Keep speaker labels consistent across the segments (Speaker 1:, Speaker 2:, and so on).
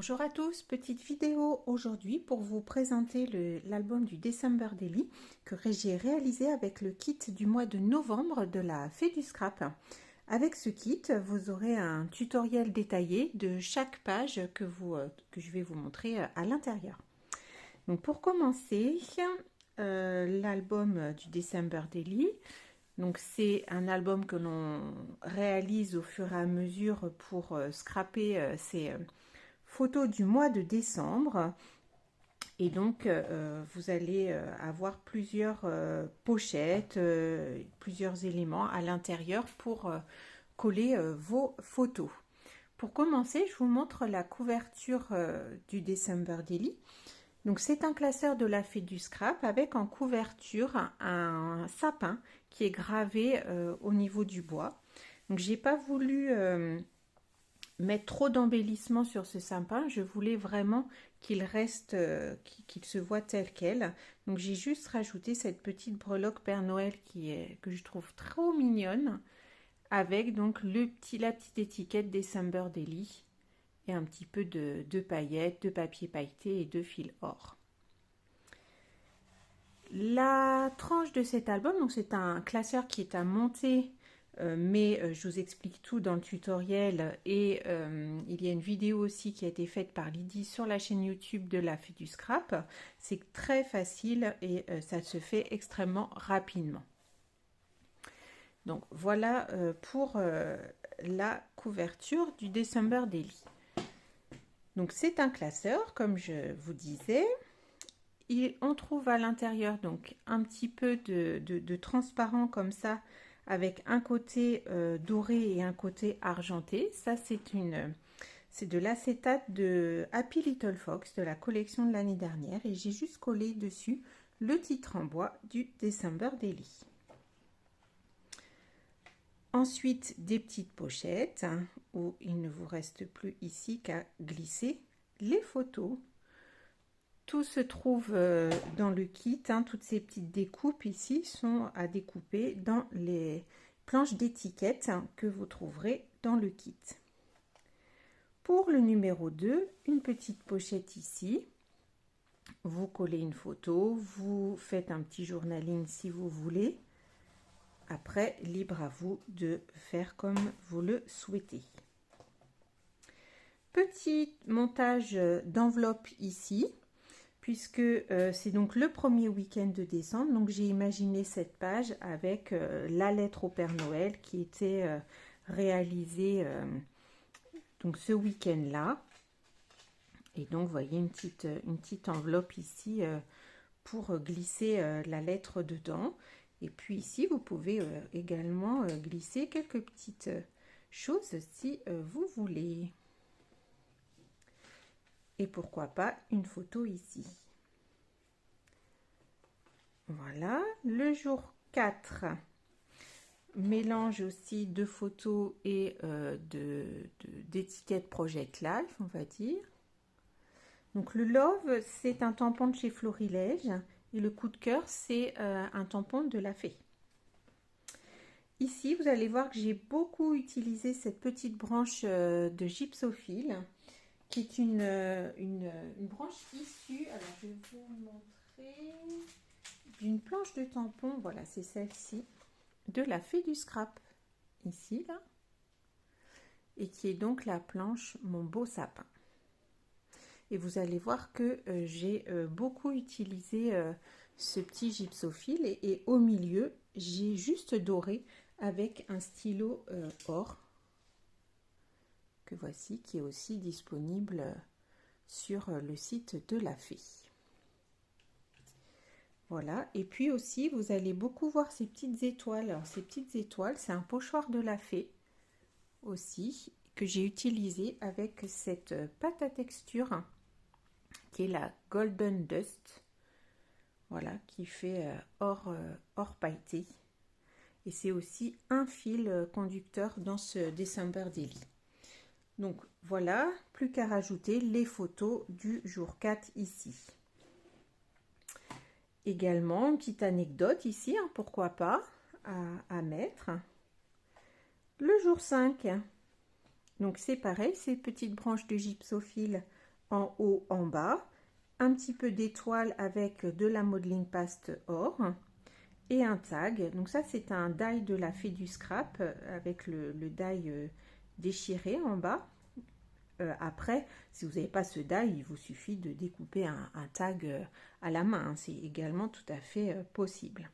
Speaker 1: Bonjour à tous, petite vidéo aujourd'hui pour vous présenter l'album du December Daily que j'ai réalisé avec le kit du mois de novembre de la Fée du Scrap. Avec ce kit, vous aurez un tutoriel détaillé de chaque page que je vais vous montrer à l'intérieur. Donc pour commencer, l'album du December Daily. Donc c'est un album que l'on réalise au fur et à mesure pour scraper ces photos du mois de décembre. Et donc vous allez avoir plusieurs pochettes, plusieurs éléments à l'intérieur pour coller vos photos. Pour commencer, je vous montre la couverture du December Daily. Donc c'est un classeur de la Fée du Scrap avec en couverture un sapin qui est gravé au niveau du bois. Donc j'ai pas voulu mettre trop d'embellissement sur ce sapin, je voulais vraiment qu'il reste, qu'il se voit tel quel. Donc j'ai juste rajouté cette petite breloque Père Noël que je trouve trop mignonne, avec donc la petite étiquette December Daily et un petit peu de paillettes, de papier pailleté et de fil or. La tranche de cet album, donc c'est un classeur qui est à monter, mais je vous explique tout dans le tutoriel, et il y a une vidéo aussi qui a été faite par Lydie sur la chaîne YouTube de la Fée du Scrap. C'est très facile et ça se fait extrêmement rapidement. Donc voilà pour la couverture du December Daily. Donc c'est un classeur, comme je vous disais. On trouve à l'intérieur donc un petit peu de transparent comme ça, avec un côté doré et un côté argenté. Ça c'est de l'acétate de Happy Little Fox de la collection de l'année dernière, et j'ai juste collé dessus le titre en bois du December Daily. Ensuite, des petites pochettes où il ne vous reste plus ici qu'à glisser les photos. Tout se trouve dans le kit, toutes ces petites découpes ici sont à découper dans les planches d'étiquettes que vous trouverez dans le kit. Pour le numéro 2, une petite pochette ici. Vous collez une photo, vous faites un petit journaling si vous voulez. Après, libre à vous de faire comme vous le souhaitez. Petit montage d'enveloppe ici, puisque c'est donc le premier week-end de décembre. Donc j'ai imaginé cette page avec la lettre au Père Noël qui était réalisée donc ce week-end-là. Et donc vous voyez une petite enveloppe ici pour glisser la lettre dedans. Et puis ici, vous pouvez également glisser quelques petites choses si vous voulez. Et pourquoi pas une photo ici. Voilà, le jour 4, mélange aussi de photos et d'étiquettes Project Life, on va dire. Donc le Love, c'est un tampon de chez Florilège. Et le coup de cœur, c'est un tampon de la Fée. Ici, vous allez voir que j'ai beaucoup utilisé cette petite branche de gypsophile, qui est une branche issue, alors je vais vous montrer, d'une planche de tampon. Voilà, c'est celle-ci, de la Fée du Scrap, ici, là, et qui est donc la planche Mon Beau Sapin. Et vous allez voir que j'ai beaucoup utilisé ce petit gypsophile, et au milieu j'ai juste doré avec un stylo or que voici, qui est aussi disponible sur le site de la Fée. Voilà, et puis aussi vous allez beaucoup voir ces petites étoiles. Alors ces petites étoiles, c'est un pochoir de la Fée aussi, que j'ai utilisé avec cette pâte à texture qui est la Golden Dust, voilà, qui fait or pailleté, et c'est aussi un fil conducteur dans ce December Daily. Donc voilà, plus qu'à rajouter les photos du jour 4 ici. Également une petite anecdote ici, pourquoi pas, à mettre. Le jour 5, donc c'est pareil, ces petites branches de gypsophile en haut, en bas, un petit peu d'étoile avec de la modeling paste or et un tag. Donc ça c'est un die de la fée du scrap avec le die déchiré en bas. Après, si vous n'avez pas ce die, il vous suffit de découper un tag à la main, hein. C'est également tout à fait possible.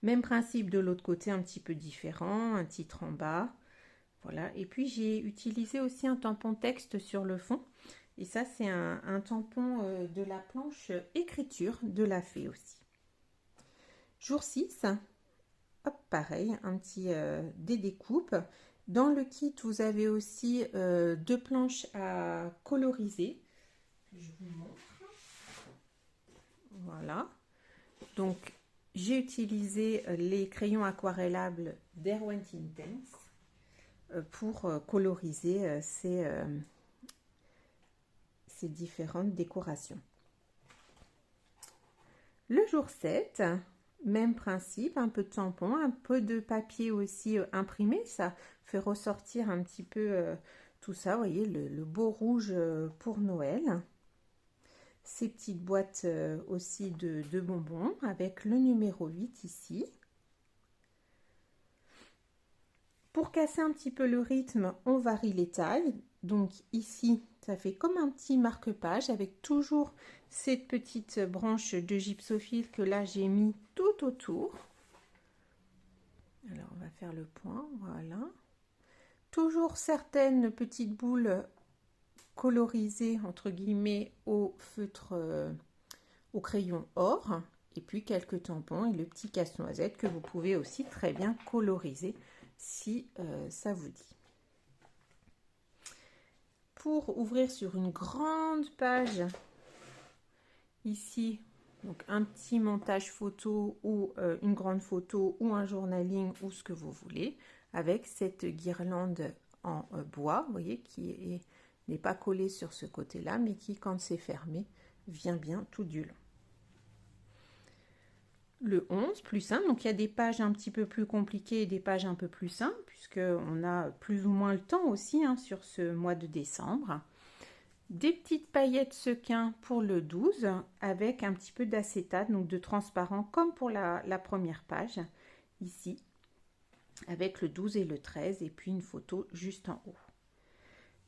Speaker 1: Même principe de l'autre côté, un petit peu différent, un titre en bas. Voilà. Et puis j'ai utilisé aussi un tampon texte sur le fond. Et ça, c'est un tampon de la planche écriture de la fée aussi. Jour 6, hop, pareil, un petit des découpes. Dans le kit, vous avez aussi 2 planches à coloriser. Je vous montre. Voilà. Donc, j'ai utilisé les crayons aquarellables d'Erwent Intense pour coloriser ces différentes décorations. Le jour 7, même principe, un peu de tampon, un peu de papier aussi imprimé, ça fait ressortir un petit peu tout ça, vous voyez, le beau rouge pour Noël. Ces petites boîtes aussi de bonbons avec le numéro 8 ici. Pour casser un petit peu le rythme, on varie les tailles. Donc ici, ça fait comme un petit marque-page avec toujours cette petite branche de gypsophile que là j'ai mis tout autour. Alors on va faire le point, voilà. Toujours certaines petites boules colorisées entre guillemets au feutre, au crayon or. Et puis quelques tampons et le petit casse-noisette que vous pouvez aussi très bien coloriser si ça vous dit. Pour ouvrir sur une grande page, ici, donc un petit montage photo ou une grande photo ou un journaling ou ce que vous voulez, avec cette guirlande en bois, vous voyez, qui n'est pas collée sur ce côté-là, mais qui, quand c'est fermé, vient bien tout du long. Le 11, plus simple, donc il y a des pages un petit peu plus compliquées et des pages un peu plus simples, puisqu'on a plus ou moins le temps aussi hein, sur ce mois de décembre. Des petites paillettes sequins pour le 12, avec un petit peu d'acétate, donc de transparent, comme pour la première page, ici, avec le 12 et le 13, et puis une photo juste en haut.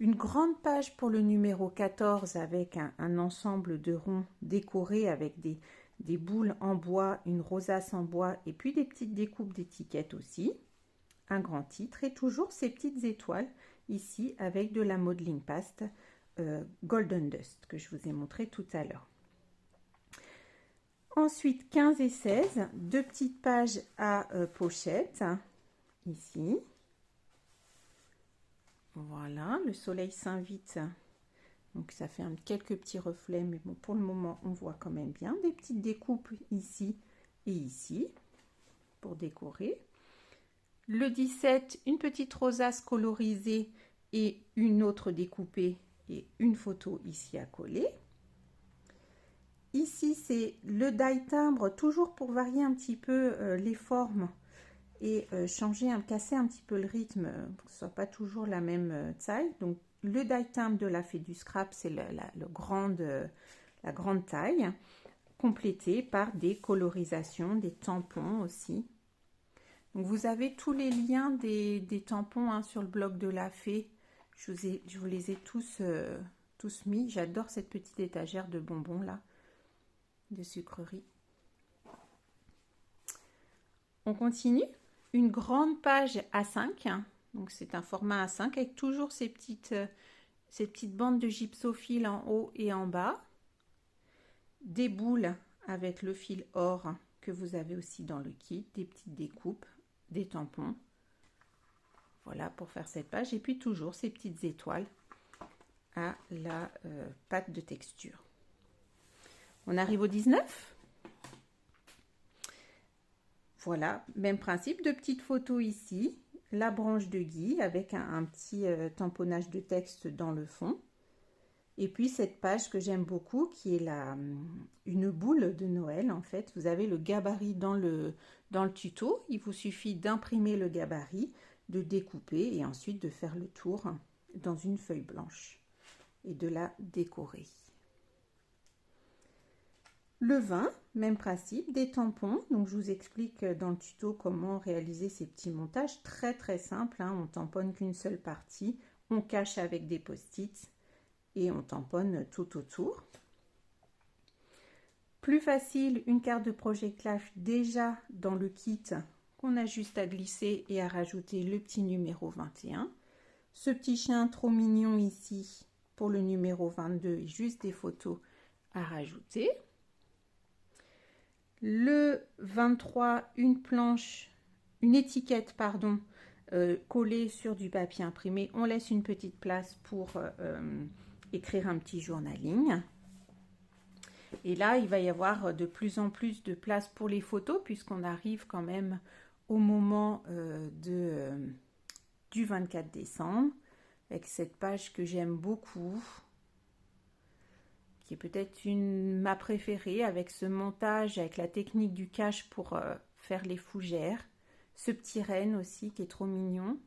Speaker 1: Une grande page pour le numéro 14, avec un ensemble de ronds décorés avec des boules en bois, une rosace en bois et puis des petites découpes d'étiquettes aussi. Un grand titre et toujours ces petites étoiles ici avec de la modeling paste Golden Dust que je vous ai montré tout à l'heure. Ensuite 15 et 16, 2 petites pages à pochette ici. Voilà, le soleil s'invite. Donc ça fait quelques petits reflets, mais bon, pour le moment, on voit quand même bien. Des petites découpes ici et ici pour décorer. Le 17, une petite rosace colorisée et une autre découpée et une photo ici à coller. Ici, c'est le die timbre, toujours pour varier un petit peu les formes et casser un petit peu le rythme, pour que ce soit pas toujours la même taille. Donc, le die timbre de la fée du scrap, c'est la grande taille, complétée par des colorisations, des tampons aussi. Donc, vous avez tous les liens des tampons hein, sur le blog de la fée. Je vous les ai tous mis. J'adore cette petite étagère de bonbons là, de sucreries. On continue. Une grande page A5. Donc, c'est un format A5 avec toujours ces petites bandes de gypsophile en haut et en bas. Des boules avec le fil or que vous avez aussi dans le kit. Des petites découpes, des tampons. Voilà pour faire cette page. Et puis toujours ces petites étoiles à la pâte de texture. On arrive au 19. Voilà, même principe, de petites photos ici. La branche de Guy avec un petit tamponnage de texte dans le fond. Et puis cette page que j'aime beaucoup qui est une boule de Noël en fait. Vous avez le gabarit dans le tuto. Il vous suffit d'imprimer le gabarit, de découper et ensuite de faire le tour dans une feuille blanche. et de la décorer. Le vin, même principe, des tampons. Donc je vous explique dans le tuto comment réaliser ces petits montages très simples. Hein. On tamponne qu'une seule partie, on cache avec des post-it et on tamponne tout autour. Plus facile, une carte de Project Life déjà dans le kit qu'on a juste à glisser et à rajouter le petit numéro 21. Ce petit chien trop mignon ici pour le numéro 22 et juste des photos à rajouter. Le 23, une étiquette pardon, collée sur du papier imprimé. On laisse une petite place pour écrire un petit journaling. Et là, il va y avoir de plus en plus de place pour les photos puisqu'on arrive quand même au moment du 24 décembre avec cette page que j'aime beaucoup, qui est peut-être ma préférée, avec ce montage, avec la technique du cache pour faire les fougères. Ce petit renne aussi qui est trop mignon.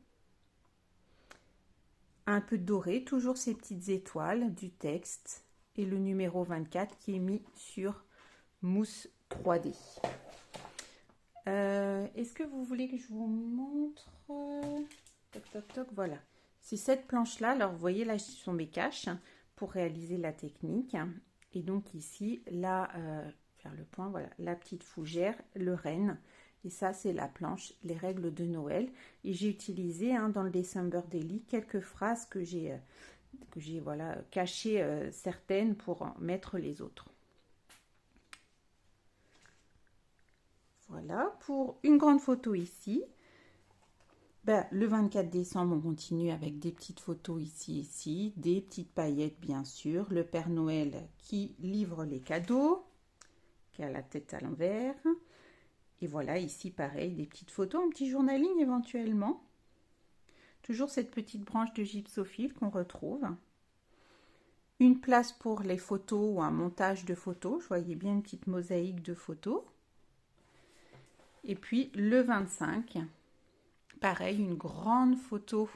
Speaker 1: Un peu doré, toujours ces petites étoiles, du texte et le numéro 24 qui est mis sur mousse 3D. Est-ce que vous voulez que je vous montre? Toc, toc, toc, voilà. C'est cette planche-là. Alors, vous voyez, là, ce sont mes caches pour réaliser la technique. Et donc, ici, là, faire le point, voilà, la petite fougère, le renne. Et ça, c'est la planche, les règles de Noël. Et j'ai utilisé dans le December Daily quelques phrases que j'ai voilà, cachées certaines pour en mettre les autres. Voilà, pour une grande photo ici. Le 24 décembre, on continue avec des petites photos ici, des petites paillettes bien sûr, le Père Noël qui livre les cadeaux, qui a la tête à l'envers. Et voilà, ici pareil, des petites photos, un petit journaling éventuellement. Toujours cette petite branche de gypsophile qu'on retrouve. Une place pour les photos ou un montage de photos, je voyais bien une petite mosaïque de photos. Et puis le 25, pareil, une grande photo,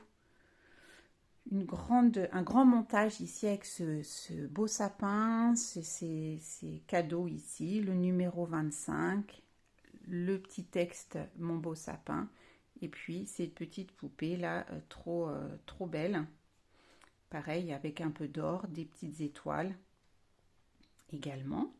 Speaker 1: un grand montage ici avec ce beau sapin, ces cadeaux ici, le numéro 25, le petit texte « Mon beau sapin » et puis cette petite poupée là, trop belle. Pareil, avec un peu d'or, des petites étoiles également.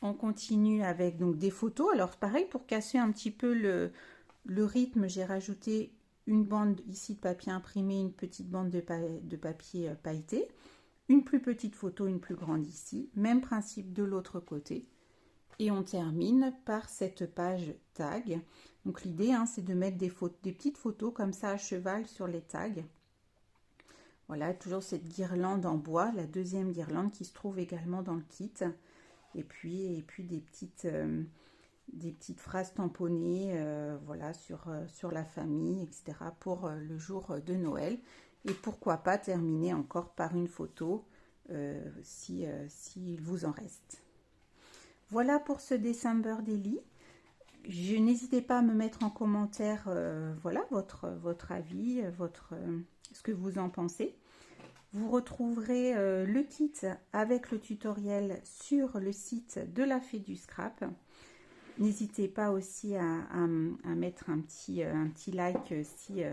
Speaker 1: On continue avec donc des photos. Alors pareil, pour casser un petit peu le rythme, j'ai rajouté une bande ici de papier imprimé, une petite bande de papier pailleté, une plus petite photo, une plus grande ici. Même principe de l'autre côté. Et on termine par cette page tag. Donc l'idée, c'est de mettre des petites photos comme ça à cheval sur les tags. Voilà, toujours cette guirlande en bois, la deuxième guirlande qui se trouve également dans le kit. Et puis des petites phrases tamponnées voilà, sur la famille, etc. pour le jour de Noël. Et pourquoi pas terminer encore par une photo s'il vous en reste. Voilà pour ce December Daily. N'hésitez pas à me mettre en commentaire voilà, votre avis, ce que vous en pensez. Vous retrouverez le kit avec le tutoriel sur le site de la Fée du Scrap. N'hésitez pas aussi à mettre un petit like si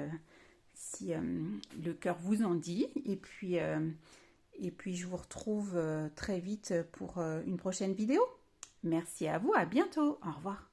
Speaker 1: le cœur vous en dit. Et puis je vous retrouve très vite pour une prochaine vidéo. Merci à vous, à bientôt, au revoir.